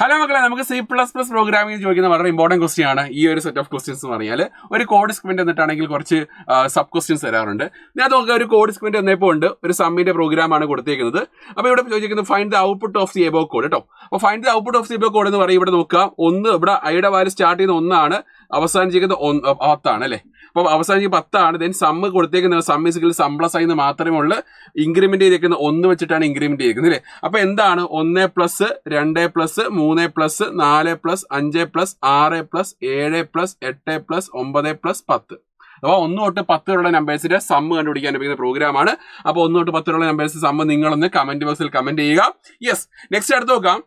Hello മക്കളെ, നമുക്ക് C++ programming ചോദിക്കുന്ന വളരെ ഇമ്പോർട്ടൻറ്റ് ക്വസ്റ്റ്യൻ ആണ് ഈ ഒരു സെറ്റ് ഓഫ് ക്വസ്റ്റ്യൻസ് എന്ന് പറഞ്ഞാൽ. ഒരു കോഡ് സ്ക്രിപ്റ്റ് എന്നിട്ടാണെങ്കിൽ കുറച്ച് സബ് ക്വസ്റ്റ്യൻസ് തരാറുണ്ട്. ഞാൻ നോക്കുക, ഒരു കോഡ് സ്ക്രിപ്റ്റ് എന്നപ്പോൾ ഉണ്ട്, ഒരു സമ്മിന്റെ പ്രോഗ്രാമാണ് കൊടുത്തേക്കുന്നത്. അപ്പോൾ ഇവിടെ ചോദിക്കുന്നത് find the output of the above code കേട്ടോ. അപ്പോൾ find the output of the above code എന്ന് പറയും. ഇവിടെ നോക്കുക, ഒന്ന് ഇവിടെ ഐയുടെ വാല്യൂ സ്റ്റാർട്ട് ചെയ്യുന്ന 1 അവസാനിച്ചിരിക്കുന്നത് 10 അല്ലേ. അപ്പോൾ അവസാനിച്ച് 10 ദെൻ സമ്മ് കൊടുത്തേക്കുന്നത് sum equal sum plus I എന്ന് മാത്രമേ ഉള്ളൂ. ഇൻക്രിമെന്റ് ചെയ്തേക്കുന്നത് 1 വെച്ചിട്ടാണ് ഇൻക്രിമെന്റ് ചെയ്തേക്കുന്നത് അല്ലേ. അപ്പോൾ എന്താണ് 1 plus 2 plus 3 plus 4 plus 5 plus 6 plus 7 plus 8 plus 9 plus 10. അപ്പോൾ 1 തൊട്ട് 10 വരെയുള്ള നമ്പേഴ്സിന്റെ സമ്മ് കണ്ടുപിടിക്കാൻ ഉപയോഗിക്കുന്ന പ്രോഗ്രാമാണ്. അപ്പോൾ 1 തൊട്ട് 10 വരെയുള്ള നമ്പേഴ്സ് സമ്മ് നിങ്ങളൊന്ന് കമന്റ് ബോക്സിൽ കമന്റ് ചെയ്യുക. യെസ്, നെക്സ്റ്റ് അടുത്ത് നോക്കാം.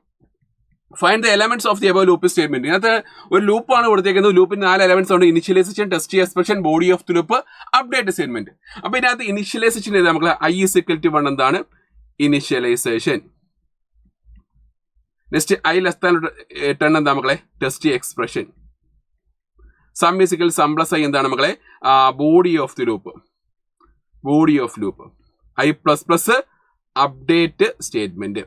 Find the elements of the above loop statement. ഇതിനകത്ത് ഒരു ലൂപ്പാണ് കൊടുത്തേക്കുന്നത്. ലൂപ്പിന് 4 എലമെന്റ്സ് ഉണ്ട്: initialization, test expression, body of the loop, update statement. അപ്പോൾ ഇതിനകത്ത് ഇനിഷ്യലൈസേഷൻ ചെയ്ത് നമുക്ക് i = 1 എന്താണ് ഇനിഷ്യലൈസേഷൻ. നെക്സ്റ്റ് i <10 എന്താ മക്കളെ test expression. Sum equal sum plus I എന്താണ് മക്കളെ body of the loop, body of loop. i++ update statement.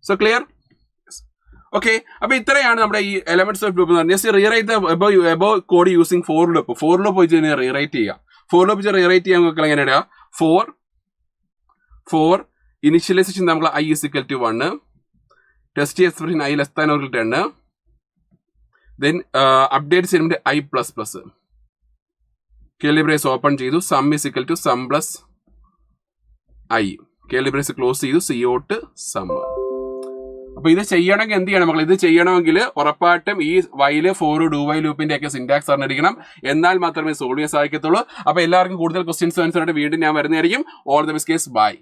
So clear? Okay, അപ്പൊ ഇത്രയാണ് നമ്മുടെ ഈ എലമെന്റ്സ് ഓഫ് ലൂപ്പ് എന്ന് പറഞ്ഞാൽ. Rewrite above code using for loop. For loop വെച്ച് റീറൈറ്റ് ചെയ്യുക. ഫോർ ലൂപ്പ് വെച്ച് റീറൈറ്റ് ചെയ്യാൻ നമുക്ക് എങ്ങനെ ഇടുക? ഫോർ ഇനിഷ്യലൈസേഷൻ നമ്മൾ i = 1, test expression i < 10, then update statement i++. Curly brace open ചെയ്തു, sum = sum plus I, curly brace close ചെയ്തു, CO സം. അപ്പൊ ഇത് ചെയ്യണമെങ്കിൽ എന്ത് ചെയ്യണം മക്കൾ? ഇത് ചെയ്യണമെങ്കിൽ ഉറപ്പായിട്ടും ഈ വൈല് ഫോർ ഡു വൈ ലൂപ്പിന്റെ ഒക്കെ സിന്റാക്സ് അറിഞ്ഞിരിക്കണം. എന്നാൽ മാത്രമേ സോൾവ് ചെയ്യാൻ സാധിക്കത്തുള്ളൂ. അപ്പൊ എല്ലാവർക്കും കൂടുതൽ ക്വസ്റ്റ്യൻസ് ആൻസർ ആയിട്ട് വീണ്ടും ഞാൻ വരുന്നതായിരിക്കും. All the best guys, by.